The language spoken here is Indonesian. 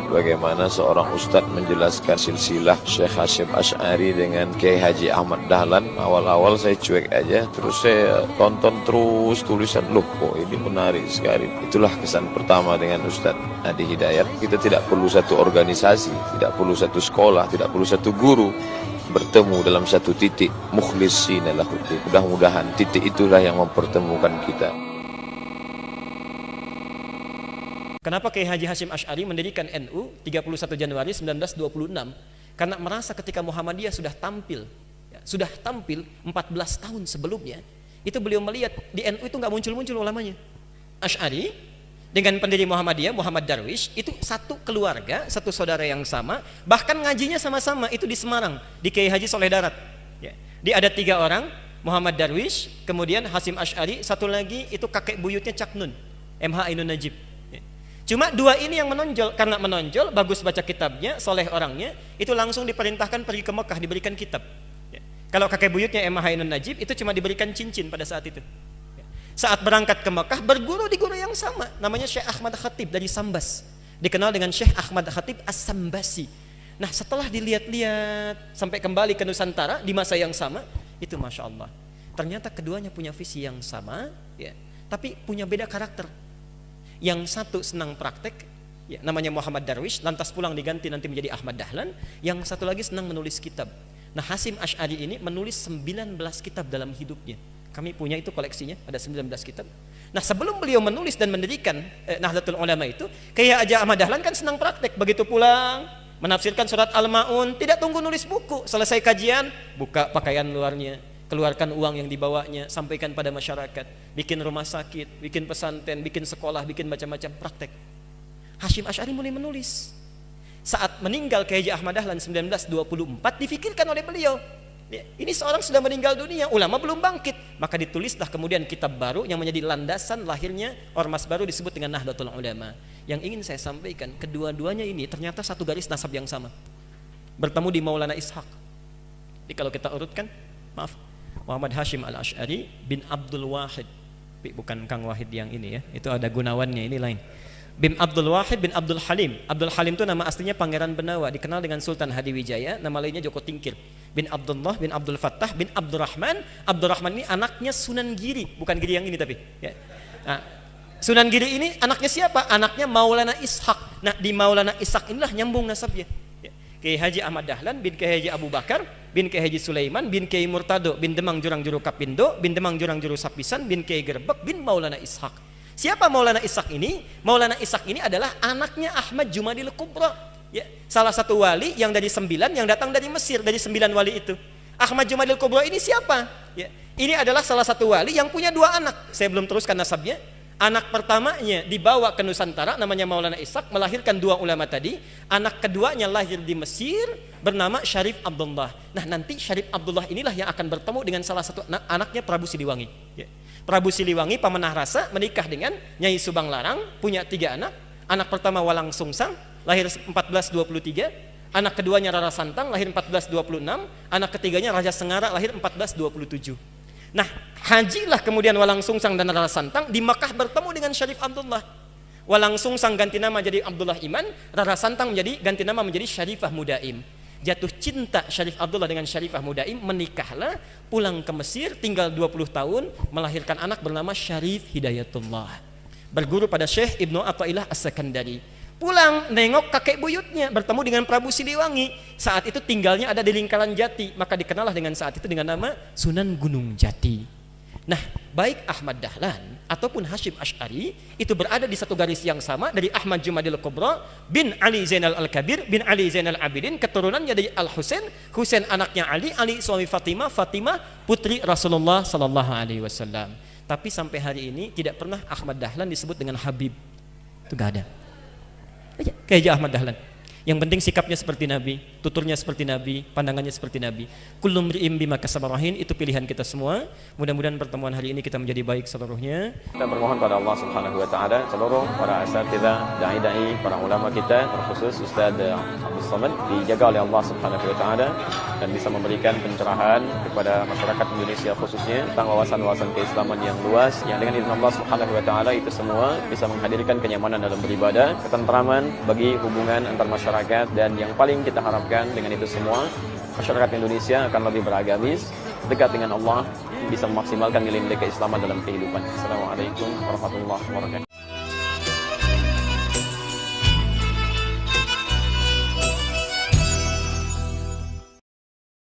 bagaimana seorang ustadz menjelaskan silsilah Syekh Hasyim Asy'ari dengan Kiai Haji Ahmad Dahlan. Awal-awal saya cuek aja, terus saya tonton terus tulisan, loh kok ini menarik sekali. Itulah kesan pertama dengan Ustadz Adi Hidayat. Kita tidak perlu satu organisasi, tidak perlu satu sekolah, tidak perlu satu guru, bertemu dalam satu titik, mukhlishina lahuddin. Mudah-mudahan titik itulah yang mempertemukan kita. Kenapa Kiai Haji Hasyim Asy'ari mendirikan NU 31 Januari 1926? Karena merasa ketika Muhammadiyah sudah tampil 14 tahun sebelumnya, itu beliau melihat di NU itu nggak muncul-muncul ulamanya. Asy'ari dengan pendiri Muhammadiyah, Muhammad Darwish, itu satu keluarga, satu saudara yang sama, bahkan ngajinya sama-sama itu di Semarang, di Kiai Haji Soleh Darat. Dia ada 3 orang, Muhammad Darwish, kemudian Hasyim Asy'ari, satu lagi itu kakek buyutnya Cak Nun, MH Ainun Najib. Cuma 2 ini yang menonjol, karena menonjol, bagus baca kitabnya, soleh orangnya, itu langsung diperintahkan pergi ke Mekah, diberikan kitab. Kalau kakek buyutnya MH Ainun Najib, itu cuma diberikan cincin pada saat itu. Saat berangkat ke Mekah, berguru di guru yang sama, namanya Syekh Ahmad Khatib dari Sambas, dikenal dengan Syekh Ahmad Khatib As-Sambasi. Nah, setelah dilihat-lihat sampai kembali ke Nusantara di masa yang sama, itu Masya Allah, ternyata keduanya punya visi yang sama, tapi punya beda karakter. Yang satu senang praktek, namanya Muhammad Darwish, lantas pulang diganti nanti menjadi Ahmad Dahlan. Yang satu lagi senang menulis kitab. Nah, Hasyim Asy'ari ini menulis 19 kitab dalam hidupnya. Kami punya itu koleksinya, ada 19 kitab. Nah, sebelum beliau menulis dan mendirikan Nahdlatul Ulama itu, kayak aja Ahmad Dahlan kan senang praktek. Begitu pulang, menafsirkan surat Al-Ma'un, tidak tunggu nulis buku. Selesai kajian, buka pakaian luarnya, keluarkan uang yang dibawanya, sampaikan pada masyarakat, bikin rumah sakit, bikin pesantren, bikin sekolah, bikin macam-macam praktek. Hasyim Asy'ari mulai menulis. Saat meninggal Kiai Haji Ahmad Dahlan 1924, difikirkan oleh beliau, ini seorang sudah meninggal dunia, ulama belum bangkit, maka ditulislah kemudian kitab baru yang menjadi landasan lahirnya ormas baru disebut dengan Nahdlatul Ulama. Yang ingin saya sampaikan, kedua-duanya ini ternyata satu garis nasab yang sama, bertemu di Maulana Ishaq. Jadi kalau kita urutkan, maaf, Muhammad Hasyim Al-Asy'ari bin Abdul Wahid, bukan Kang Wahid yang ini ya, itu ada Gunawannya, ini lain. Bin Abdul Wahid bin Abdul Halim. Abdul Halim itu nama aslinya Pangeran Benawa, dikenal dengan Sultan Hadiwijaya, nama lainnya Joko Tingkir. Bin Abdullah bin Abdul Fattah bin Abdurrahman. Abdurrahman ini anaknya Sunan Giri, bukan Giri yang ini tapi. Nah, Sunan Giri ini anaknya siapa? Anaknya Maulana Ishaq. Nah, di Maulana Ishaq inilah nyambung nasabnya. Kiai Haji Ahmad Dahlan bin Kiai Haji Abu Bakar bin Kiai Haji Sulaiman bin Kiai Murtado bin Demang Jurang Juru Kapindo bin Demang Jurang Juru Sapisan bin Kiai Gerbek bin Maulana Ishaq. Siapa Maulana Ishaq ini? Maulana Ishaq ini adalah anaknya Ahmad Jumadil Kubra, salah satu wali yang dari 9 yang datang dari Mesir, dari 9 wali itu. Ahmad Jumadil Kubra ini siapa? Ini adalah salah satu wali yang punya 2 anak. Saya belum teruskan nasabnya. Anak pertamanya dibawa ke Nusantara, namanya Maulana Ishaq, melahirkan 2 ulama tadi. Anak keduanya lahir di Mesir, bernama Syarif Abdullah. Nah, nanti Syarif Abdullah inilah yang akan bertemu dengan salah satu anaknya Prabu Siliwangi. Prabu Siliwangi pemenah rasa menikah dengan Nyai Subang Larang, punya 3 anak. Anak pertama Walang Sungsang, lahir 1423. Anak keduanya Rara Santang, lahir 1426. Anak ketiganya Raja Sengara, lahir 1427. Nah, hajilah kemudian Walang Sungsang dan Rara Santang di Makkah bertemu dengan Syarif Abdullah. Walang Sungsang ganti nama jadi Abdullah Iman, Rara Santang ganti nama menjadi Syarifah Mudaim. Jatuh cinta Syarif Abdullah dengan Syarifah Mudaim, menikahlah, pulang ke Mesir, tinggal 20 tahun, melahirkan anak bernama Syarif Hidayatullah. Berguru pada Syekh Ibnu Athaillah As-Sakandari. Pulang nengok kakek buyutnya, bertemu dengan Prabu Siliwangi. Saat itu tinggalnya ada di lingkaran Jati, maka dikenallah dengan saat itu dengan nama Sunan Gunung Jati. Nah, baik Ahmad Dahlan ataupun Hasyim Asy'ari itu berada di satu garis yang sama, dari Ahmad Jumadil Kubra bin Ali Zainal Al-Kabir bin Ali Zainal Abidin, keturunannya dari Al-Husain, Husain anaknya Ali, Ali suami Fatimah, Fatimah putri Rasulullah sallallahu alaihi wasallam. Tapi sampai hari ini tidak pernah Ahmad Dahlan disebut dengan Habib. Itu enggak ada. Kiai Ahmad Dahlan. Yang penting sikapnya seperti Nabi, tuturnya seperti Nabi, pandangannya seperti Nabi. Kullu mri'in bima kasaba rahin, itu pilihan kita semua. Mudah-mudahan pertemuan hari ini kita menjadi baik seluruhnya. Kita bermohon pada Allah Subhanahu wa taala seluruh para asatidzah, dai-dai, para ulama kita, terkhusus Ustaz Abdul Somad dijaga oleh Allah Subhanahu wa taala dan bisa memberikan pencerahan kepada masyarakat Indonesia khususnya tentang wawasan-wawasan keislaman yang luas yang dengan izin Allah Subhanahu wa taala itu semua bisa menghadirkan kenyamanan dalam beribadah, ketentraman bagi hubungan antar masyarakat, dan yang paling kita harapkan dengan itu semua masyarakat Indonesia akan lebih beragamis, dekat dengan Allah, bisa memaksimalkan nilai-nilai keislaman dalam kehidupan. Assalamualaikum warahmatullahi wabarakatuh.